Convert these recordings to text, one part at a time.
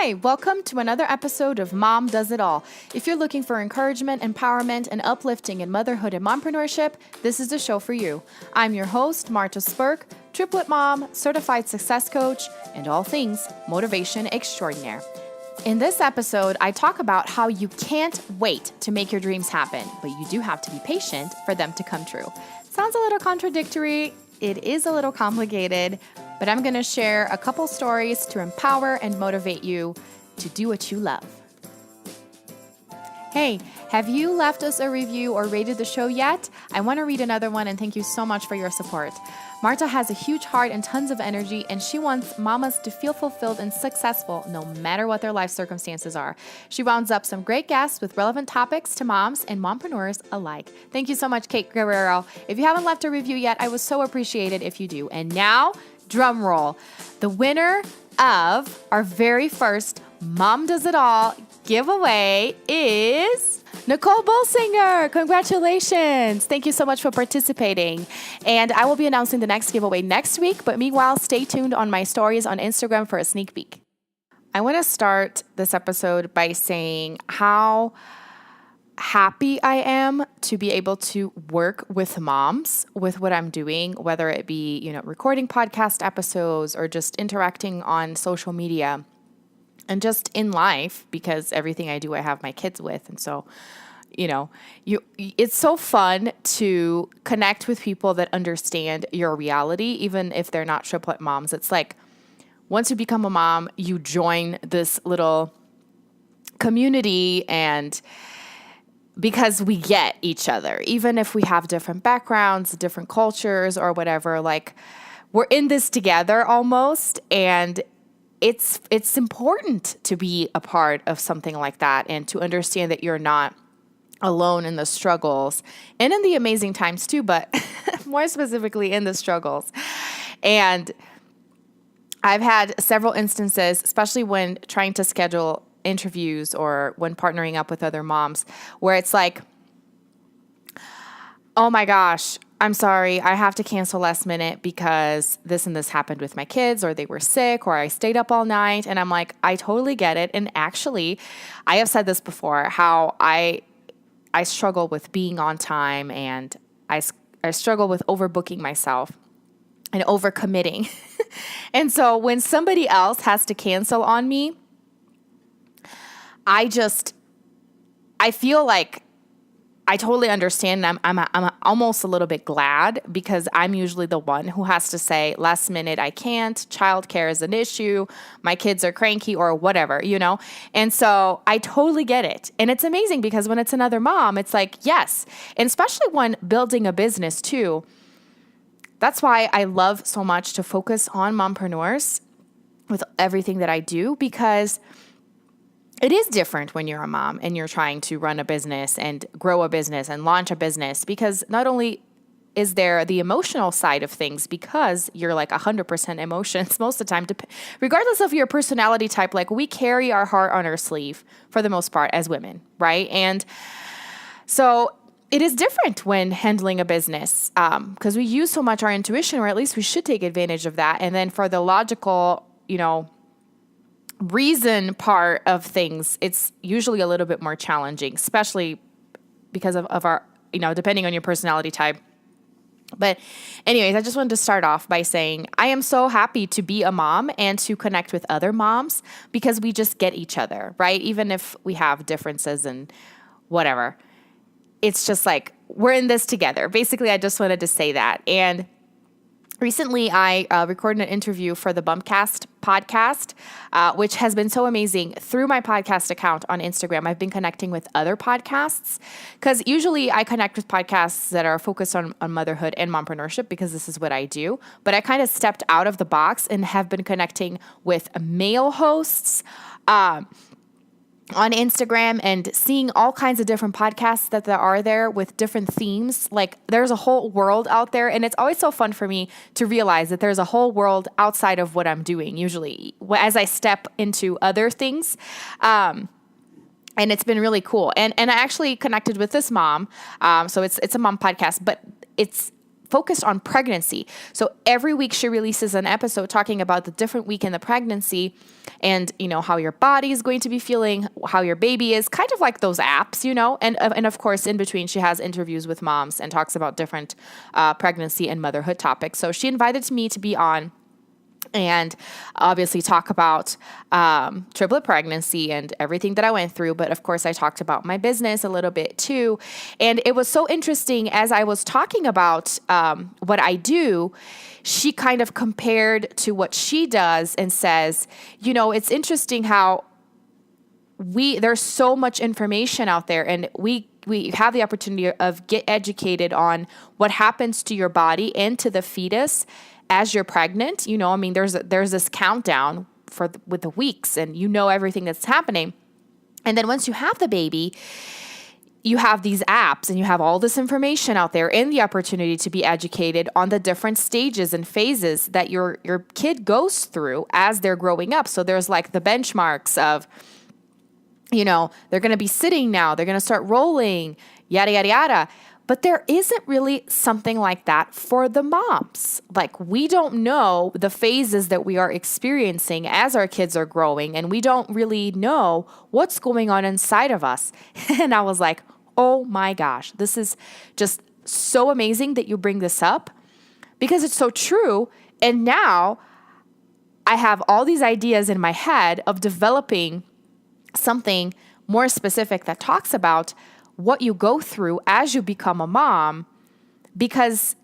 Hi, welcome to another episode of Mom Does It All. If you're looking for encouragement, empowerment, and uplifting in motherhood and mompreneurship, this is the show for you. I'm your host, Marta Spurk, triplet mom, certified success coach, and all things motivation extraordinaire. In this episode, I talk about how you can't wait to make your dreams happen, but you do have to be patient for them to come true. Sounds a little contradictory. It is a little complicated, but I'm going to share a couple stories to empower and motivate you to do what you love. Hey, have you left us a review or rated the show yet? I want to read another one and thank you so much for your support. Marta has a huge heart and tons of energy, and she wants mamas to feel fulfilled and successful no matter what their life circumstances are. She rounds up some great guests with relevant topics to moms and mompreneurs alike. Thank you so much, Kate Guerrero. If you haven't left a review yet, I would so appreciate it if you do. And now, drum roll. The winner of our very first Mom Does It All giveaway is Nicole Bolsinger. Congratulations. Thank you so much for participating. And I will be announcing the next giveaway next week, but meanwhile, stay tuned on my stories on Instagram for a sneak peek. I want to start this episode by saying how happy I am to be able to work with moms with what I'm doing, whether it be, recording podcast episodes or just interacting on social media and just in life, because everything I do, I have my kids with. And so, it's so fun to connect with people that understand your reality, even if they're not triplet moms. It's like once you become a mom, you join this little community, and because we get each other, even if we have different backgrounds, different cultures or whatever, like we're in this together almost. And it's important to be a part of something like that and to understand that you're not alone in the struggles and in the amazing times too, but more specifically in the struggles. And I've had several instances, especially when trying to schedule interviews or when partnering up with other moms, where it's like, oh my gosh, I'm sorry, I have to cancel last minute because this and this happened with my kids, or they were sick, or I stayed up all night. And I'm like, I totally get it. And actually, I have said this before, how I struggle with being on time, and I struggle with overbooking myself and overcommitting. And so when somebody else has to cancel on me, I feel like I totally understand. I'm almost a little bit glad, because I'm usually the one who has to say last minute, I can't, childcare is an issue, my kids are cranky or whatever, And so I totally get it. And it's amazing because when it's another mom, it's like, yes. And especially when building a business too. That's why I love so much to focus on mompreneurs with everything that I do, because it is different when you're a mom and you're trying to run a business and grow a business and launch a business, because not only is there the emotional side of things, because you're like 100% emotions most of the time, regardless of your personality type. Like, we carry our heart on our sleeve for the most part as women, right? And so it is different when handling a business, because we use so much our intuition, or at least we should take advantage of that. And then for the logical, reason part of things, it's usually a little bit more challenging, especially because of our, depending on your personality type. But anyways, I just wanted to start off by saying I am so happy to be a mom and to connect with other moms, because we just get each other, right? Even if we have differences and whatever, it's just like we're in this together. Basically, I just wanted to say that. And recently, I recorded an interview for the Bumpcast podcast, which has been so amazing. Through my podcast account on Instagram, I've been connecting with other podcasts, because usually I connect with podcasts that are focused on motherhood and mompreneurship, because this is what I do. But I kind of stepped out of the box and have been connecting with male hosts, on Instagram, and seeing all kinds of different podcasts that there are there with different themes. Like, there's a whole world out there, and it's always so fun for me to realize that there's a whole world outside of what I'm doing usually as I step into other things. And it's been really cool. And I actually connected with this mom. So it's a mom podcast, but it's focused on pregnancy. So every week she releases an episode talking about the different week in the pregnancy and, how your body is going to be feeling, how your baby is, kind of like those apps, and of course, in between, she has interviews with moms and talks about different pregnancy and motherhood topics. So she invited me to be on and obviously talk about triplet pregnancy and everything that I went through. But of course, I talked about my business a little bit too. And it was so interesting as I was talking about what I do, she kind of compared to what she does and says, it's interesting how there's so much information out there, and we have the opportunity of get educated on what happens to your body and to the fetus as you're pregnant. There's this countdown with the weeks, and everything that's happening. And then once you have the baby, you have these apps and you have all this information out there and the opportunity to be educated on the different stages and phases that your kid goes through as they're growing up. So there's like the benchmarks of, they're going to be sitting now, they're going to start rolling, yada, yada, yada. But there isn't really something like that for the moms. Like, we don't know the phases that we are experiencing as our kids are growing, and we don't really know what's going on inside of us. And I was like, oh my gosh, this is just so amazing that you bring this up, because it's so true. And now I have all these ideas in my head of developing something more specific that talks about what you go through as you become a mom, because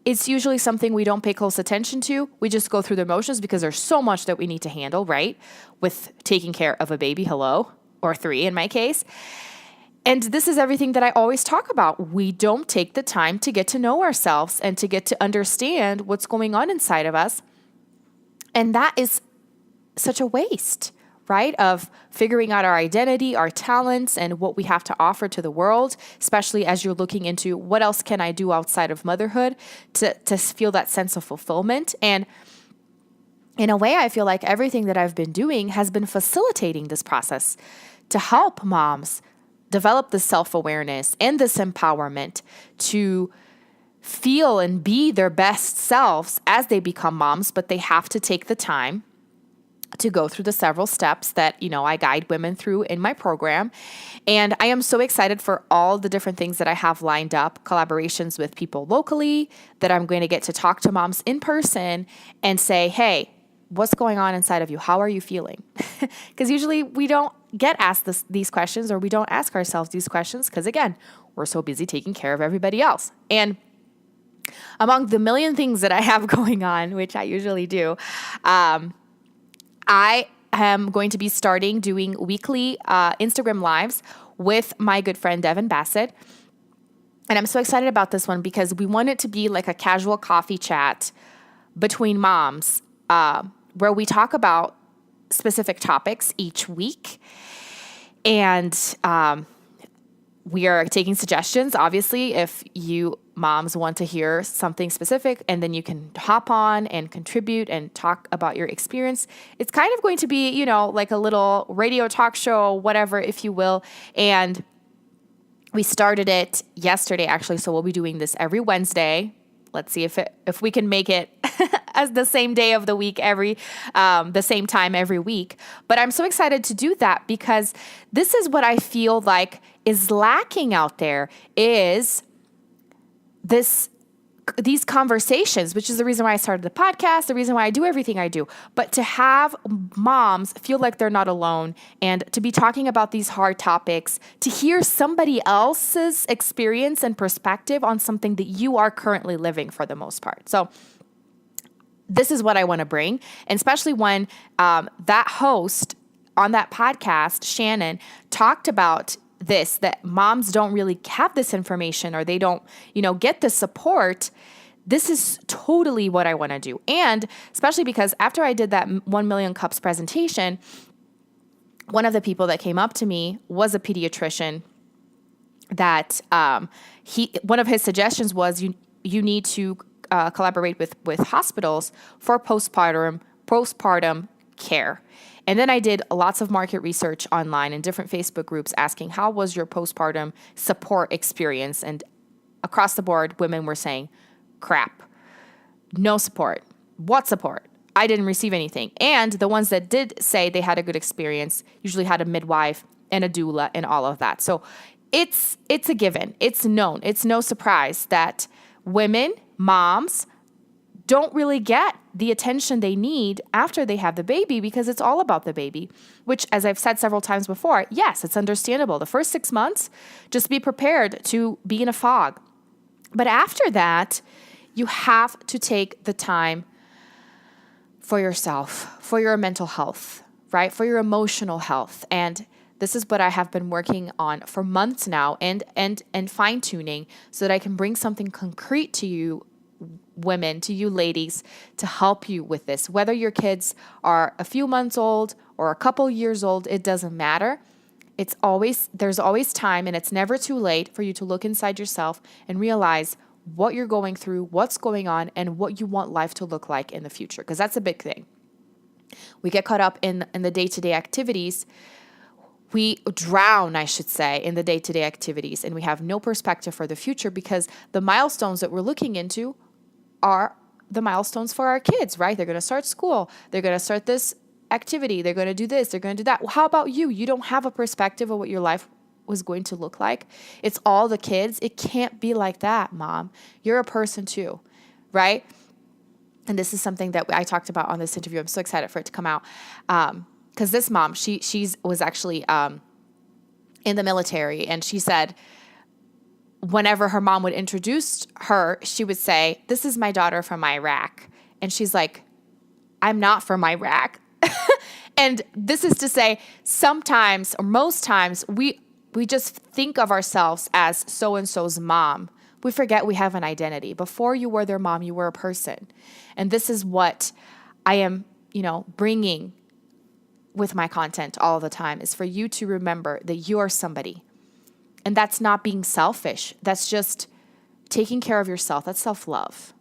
it's usually something we don't pay close attention to. We just go through the motions because there's so much that we need to handle, right? With taking care of a baby, or 3 in my case. And this is everything that I always talk about. We don't take the time to get to know ourselves and to get to understand what's going on inside of us. And that is such a waste, right? Of figuring out our identity, our talents, and what we have to offer to the world, especially as you're looking into what else can I do outside of motherhood to feel that sense of fulfillment. And in a way, I feel like everything that I've been doing has been facilitating this process to help moms develop this self-awareness and this empowerment to feel and be their best selves as they become moms, but they have to take the time to go through the several steps that, I guide women through in my program. And I am so excited for all the different things that I have lined up, collaborations with people locally, that I'm going to get to talk to moms in person and say, hey, what's going on inside of you? How are you feeling? Because usually we don't get asked these questions, or we don't ask ourselves these questions because, again, we're so busy taking care of everybody else. And among the million things that I have going on, which I usually do, I am going to be starting doing weekly Instagram lives with my good friend Devin Bassett. And I'm so excited about this one because we want it to be like a casual coffee chat between moms, where we talk about specific topics each week. And we are taking suggestions, obviously, if you moms want to hear something specific, and then you can hop on and contribute and talk about your experience. It's kind of going to be, like a little radio talk show, whatever, if you will. And we started it yesterday, actually. So we'll be doing this every Wednesday. Let's see if we can make it as the same day of the week the same time every week. But I'm so excited to do that because this is what I feel like is lacking out there, is these conversations, which is the reason why I started the podcast, the reason why I do everything I do. But to have moms feel like they're not alone and to be talking about these hard topics, to hear somebody else's experience and perspective on something that you are currently living for the most part. So this is what I want to bring. And especially when that host on that podcast, Shannon, talked about this, that moms don't really have this information, or they don't, get the support. This is totally what I want to do. And especially because after I did that 1 Million Cups presentation, one of the people that came up to me was a pediatrician that one of his suggestions was you need to collaborate with hospitals for postpartum care. And then I did lots of market research online in different Facebook groups asking, how was your postpartum support experience? And across the board, women were saying, crap. No support. What support? I didn't receive anything. And the ones that did say they had a good experience usually had a midwife and a doula and all of that. So it's a given. It's known. It's no surprise that women, moms, don't really get the attention they need after they have the baby because it's all about the baby, which, as I've said several times before, yes, it's understandable. The first 6 months, just be prepared to be in a fog. But after that, you have to take the time for yourself, for your mental health, right? For your emotional health. And this is what I have been working on for months now and fine-tuning so that I can bring something concrete to you women, to you ladies, to help you with this. Whether your kids are a few months old or a couple years old, it doesn't matter. There's always time, and it's never too late for you to look inside yourself and realize what you're going through, what's going on, and what you want life to look like in the future, because that's a big thing. We get caught up in the day-to-day activities. We drown, I should say, in the day-to-day activities, and we have no perspective for the future because the milestones that we're looking into are the milestones for our kids, right? They're going to start school. They're going to start this activity. They're going to do this. They're going to do that. Well, how about you? You don't have a perspective of what your life was going to look like. It's all the kids. It can't be like that, Mom. You're a person too, right? And this is something that I talked about on this interview. I'm so excited for it to come out. Because this mom, she was actually in the military, and she said whenever her mom would introduce her, she would say, "This is my daughter from Iraq." And she's like, "I'm not from Iraq." And this is to say, sometimes or most times we just think of ourselves as so-and-so's mom. We forget we have an identity. Before you were their mom, you were a person. And this is what I am, bringing with my content all the time, is for you to remember that you are somebody. And that's not being selfish. That's just taking care of yourself. That's self-love.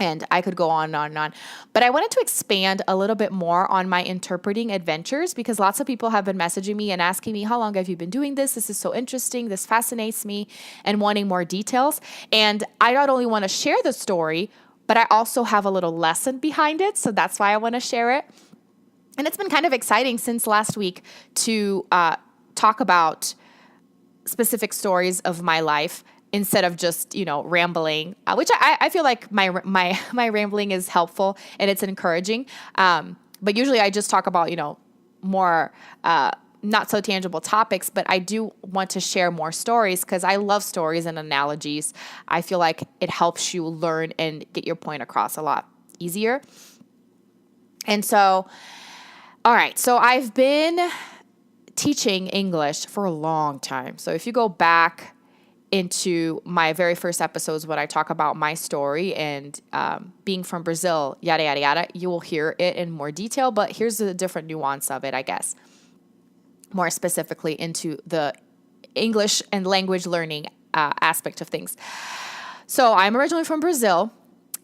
And I could go on and on and on. But I wanted to expand a little bit more on my interpreting adventures, because lots of people have been messaging me and asking me, how long have you been doing this? This is so interesting. This fascinates me, and wanting more details. And I not only want to share the story, but I also have a little lesson behind it. So that's why I want to share it. And it's been kind of exciting since last week to talk about specific stories of my life instead of just, rambling, which I feel like my rambling is helpful and it's encouraging. But usually I just talk about, more not so tangible topics, but I do want to share more stories because I love stories and analogies. I feel like it helps you learn and get your point across a lot easier. And so, all right, so I've been teaching English for a long time. So if you go back into my very first episodes when I talk about my story and being from Brazil, yada, yada, yada, you will hear it in more detail. But here's a different nuance of it, I guess, more specifically into the English and language learning aspect of things. So I'm originally from Brazil.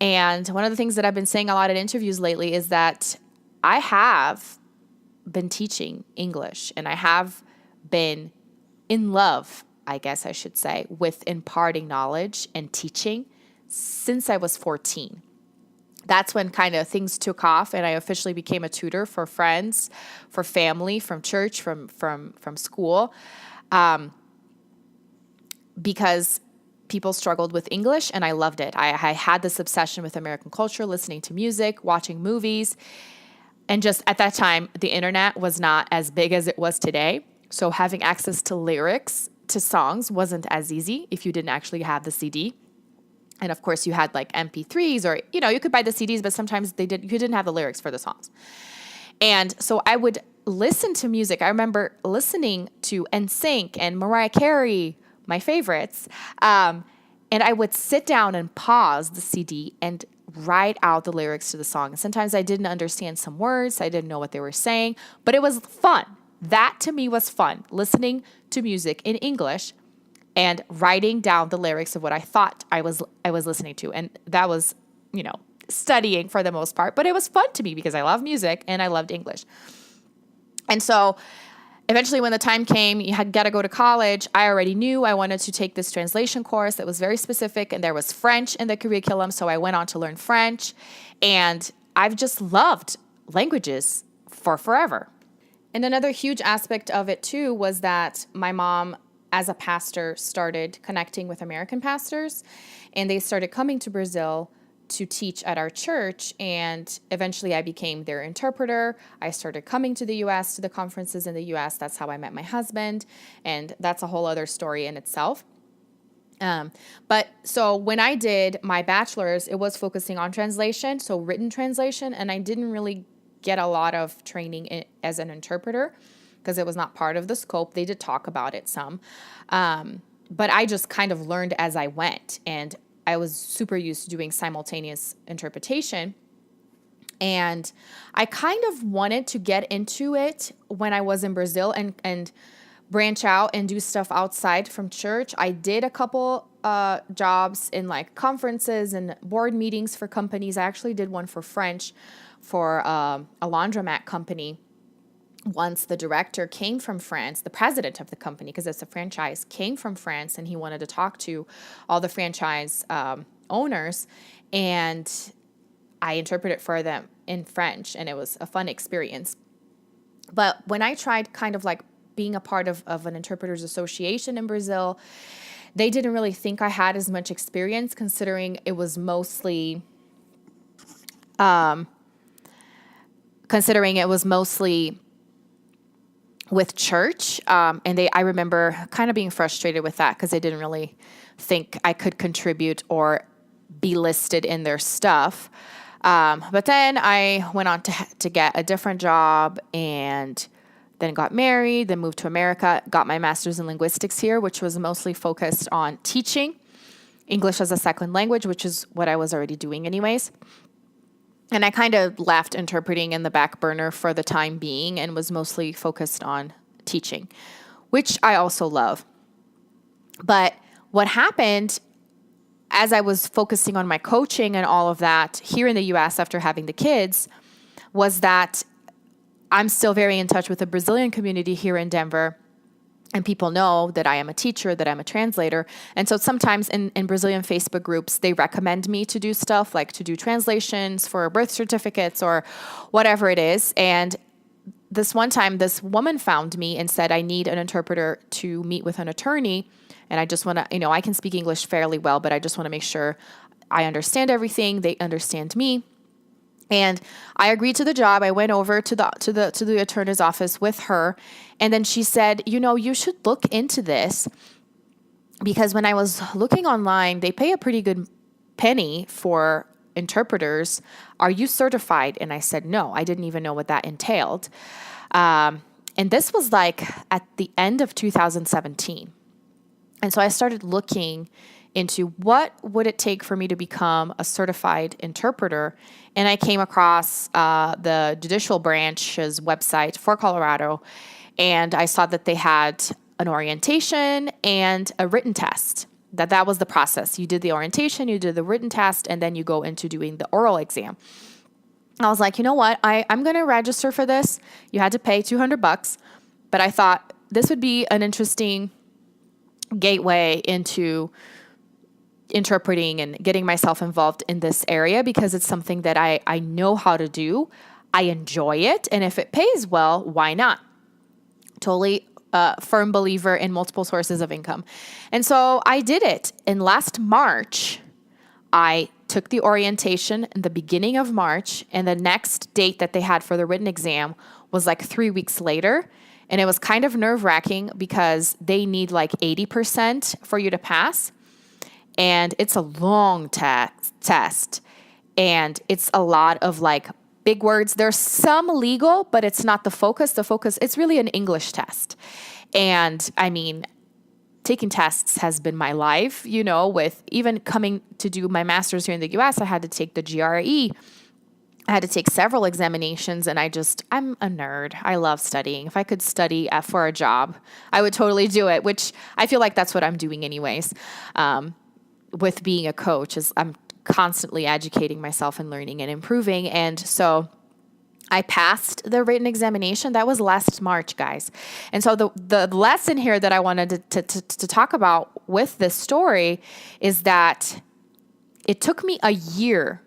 And one of the things that I've been saying a lot in interviews lately is that I have been teaching English, and I have been in love, I guess I should say, with imparting knowledge and teaching since I was 14. That's when kind of things took off, and I officially became a tutor for friends, for family, from church, from school, because people struggled with English, and I loved it. I had this obsession with American culture, listening to music, watching movies. And just at that time, the internet was not as big as it was today. So having access to lyrics to songs wasn't as easy if you didn't actually have the CD. And of course, you had like MP3s, or, you could buy the CDs, but sometimes you didn't have the lyrics for the songs. And so I would listen to music. I remember listening to NSYNC and Mariah Carey, my favorites. And I would sit down and pause the CD and write out the lyrics to the song. Sometimes I didn't understand some words. I didn't know what they were saying, but it was fun. That to me was fun, listening to music in English and writing down the lyrics of what I thought I was listening to. And that was, studying for the most part, but it was fun to me because I love music and I loved English. And so Eventually, when the time came, you had got to go to college. I already knew I wanted to take this translation course that was very specific, and there was French in the curriculum. So I went on to learn French, and I've just loved languages for forever. And another huge aspect of it too was that my mom, as a pastor, started connecting with American pastors, and they started coming to Brazil to teach at our church, and eventually I became their interpreter. I started coming to the US, to the conferences in the US. That's how I met my husband, and that's a whole other story in itself. But so when I did my bachelor's, it was focusing on translation, so written translation, and I didn't really get a lot of training as an interpreter because it was not part of the scope. They did talk about it some, but I just kind of learned as I went, and I was super used to doing simultaneous interpretation. And I kind of wanted to get into it when I was in Brazil and branch out and do stuff outside from church. I did a couple jobs in like conferences and board meetings for companies. I actually did one for French for a laundromat company. Once the director came from France, the president of the company, because it's a franchise, came from France, and he wanted to talk to all the franchise owners, and I interpreted for them in French, and it was a fun experience. But when I tried kind of like being a part of an interpreters association in Brazil, they didn't really think I had as much experience, considering it was mostly with church. And I remember kind of being frustrated with that because they didn't really think I could contribute or be listed in their stuff. But then I went on to get a different job, and then got married, then moved to America, got my master's in linguistics here, which was mostly focused on teaching English as a second language, which is what I was already doing anyways. And I kind of left interpreting in the back burner for the time being and was mostly focused on teaching, which I also love. But what happened as I was focusing on my coaching and all of that here in the US after having the kids was that I'm still very in touch with the Brazilian community here in Denver. And people know that I am a teacher, that I'm a translator. And so sometimes in Brazilian Facebook groups, they recommend me to do stuff like to do translations for birth certificates or whatever it is. And this one time, this woman found me and said, I need an interpreter to meet with an attorney. And I just want to, I can speak English fairly well, but I just want to make sure I understand everything. They understand me. And I agreed to the job. I went over to the attorney's office with her. And then she said, you should look into this, because when I was looking online, they pay a pretty good penny for interpreters. Are you certified? And I said, no, I didn't even know what that entailed. And this was like at the end of 2017. And so I started looking into what would it take for me to become a certified interpreter. And I came across the judicial branch's website for Colorado, and I saw that they had an orientation and a written test. That was the process. You did the orientation, you did the written test, and then you go into doing the oral exam. I was like, you know what? I'm going to register for this. You had to pay $200, but I thought this would be an interesting gateway into interpreting and getting myself involved in this area, because it's something that I know how to do. I enjoy it. And if it pays well, why not? Totally a firm believer in multiple sources of income. And so I did it. And last March, I took the orientation in the beginning of March, and the next date that they had for the written exam was like 3 weeks later. And it was kind of nerve-wracking because they need like 80% for you to pass. And it's a long test, and it's a lot of like big words. There's some legal, but it's not the focus. It's really an English test. And I mean, taking tests has been my life, with even coming to do my master's here in the US, I had to take the GRE. I had to take several examinations, and I'm a nerd. I love studying. If I could study for a job, I would totally do it, which I feel like that's what I'm doing anyways. With being a coach, is I'm constantly educating myself and learning and improving. And so I passed the written examination. That was last March, guys. And so the lesson here that I wanted to talk about with this story is that it took me a year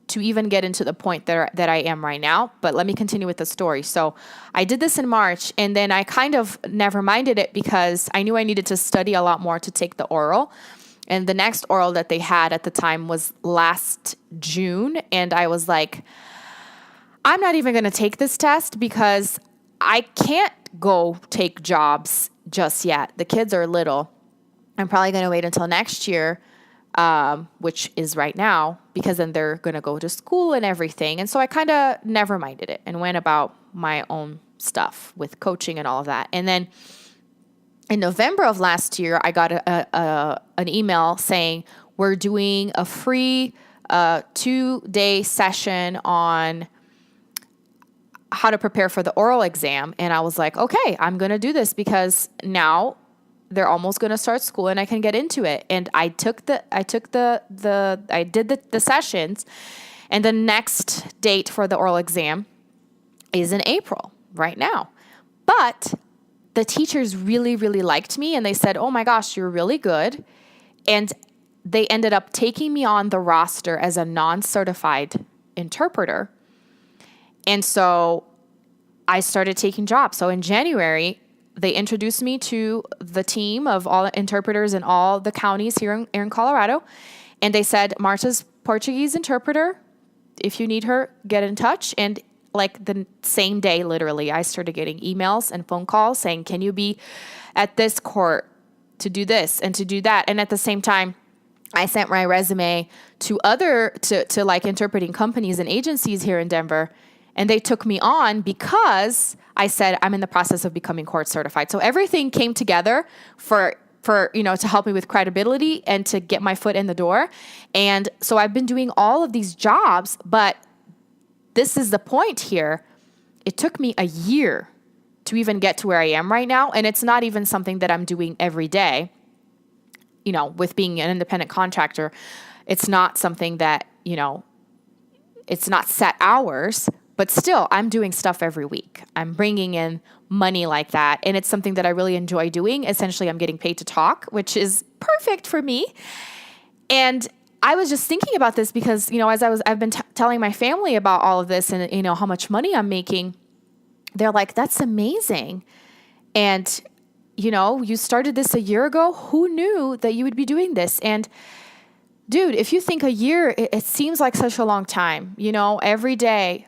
to even get into the point that I am right now. But let me continue with the story. So I did this in March, and then I kind of never minded it because I knew I needed to study a lot more to take the oral. And the next oral that they had at the time was last June. And I was like, I'm not even going to take this test because I can't go take jobs just yet. The kids are little. I'm probably going to wait until next year, which is right now, because then they're going to go to school and everything. And so I kind of never minded it and went about my own stuff with coaching and all of that. And then in November of last year, I got an email saying we're doing a free 2-day session on how to prepare for the oral exam. And I was like, okay, I'm going to do this because now they're almost going to start school and I can get into it. And I did the sessions, and the next date for the oral exam is in April right now. But the teachers really, really liked me, and they said, oh my gosh, you're really good. And they ended up taking me on the roster as a non-certified interpreter. And so I started taking jobs. So in January, they introduced me to the team of all interpreters in all the counties here in Colorado. And they said, Marta's Portuguese interpreter. If you need her, get in touch. And like the same day, literally, I started getting emails and phone calls saying, can you be at this court to do this and to do that? And at the same time, I sent my resume to like interpreting companies and agencies here in Denver. And they took me on because I said, I'm in the process of becoming court certified. So everything came together for to help me with credibility and to get my foot in the door. And so I've been doing all of these jobs, but this is the point here. It took me a year to even get to where I am right now. And it's not even something that I'm doing every day. With being an independent contractor, it's not something that, it's not set hours. But still, I'm doing stuff every week. I'm bringing in money like that. And it's something that I really enjoy doing. Essentially, I'm getting paid to talk, which is perfect for me. And I was just thinking about this because, as I've been telling my family about all of this and, how much money I'm making, they're like, that's amazing. And, you started this a year ago. Who knew that you would be doing this? And dude, if you think a year, it seems like such a long time, every day.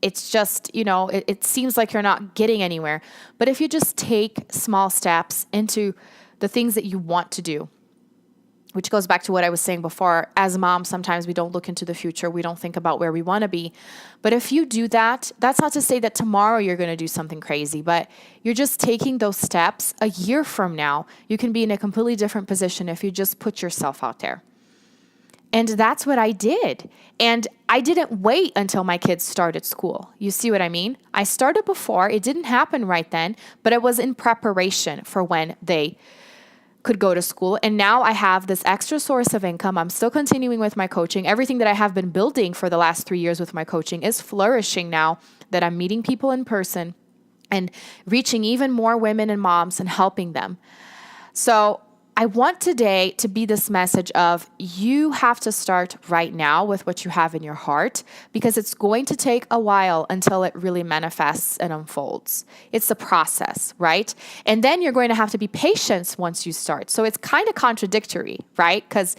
It's just, it seems like you're not getting anywhere. But if you just take small steps into the things that you want to do, which goes back to what I was saying before, as moms, sometimes we don't look into the future. We don't think about where we want to be. But if you do that, that's not to say that tomorrow you're going to do something crazy, but you're just taking those steps. A year from now, you can be in a completely different position if you just put yourself out there. And that's what I did. And I didn't wait until my kids started school. You see what I mean? I started before. It didn't happen right then, but it was in preparation for when they could go to school. And now I have this extra source of income. I'm still continuing with my coaching. Everything that I have been building for the last 3 years with my coaching is flourishing now that I'm meeting people in person and reaching even more women and moms and helping them. So I want today to be this message of you have to start right now with what you have in your heart, because it's going to take a while until it really manifests and unfolds. It's a process, right? And then you're going to have to be patient once you start. So it's kind of contradictory, right? Because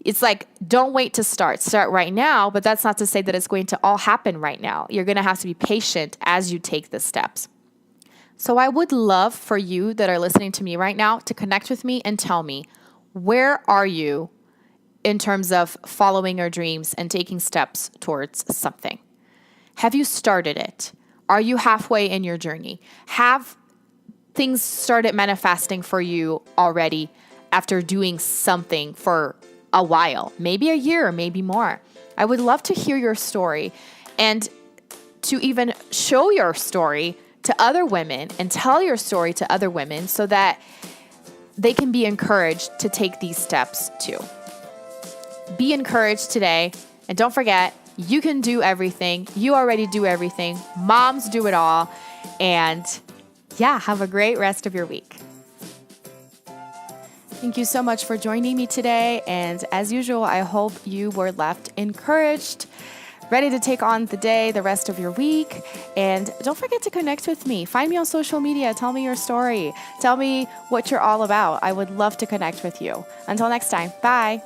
it's like, don't wait to start. Start right now, but that's not to say that it's going to all happen right now. You're going to have to be patient as you take the steps. So I would love for you that are listening to me right now to connect with me and tell me, where are you in terms of following your dreams and taking steps towards something? Have you started it? Are you halfway in your journey? Have things started manifesting for you already after doing something for a while? Maybe a year, maybe more. I would love to hear your story and to even show your story to other women and tell your story to other women so that they can be encouraged to take these steps too. Be encouraged today. And don't forget, You can do everything. You already do everything. Moms do it all. And yeah, have a great rest of your week. Thank you so much for joining me today. And as usual, I hope you were left encouraged, ready to take on the day, the rest of your week. And don't forget to connect with me. Find me on social media. Tell me your story. Tell me what you're all about. I would love to connect with you. Until next time, bye.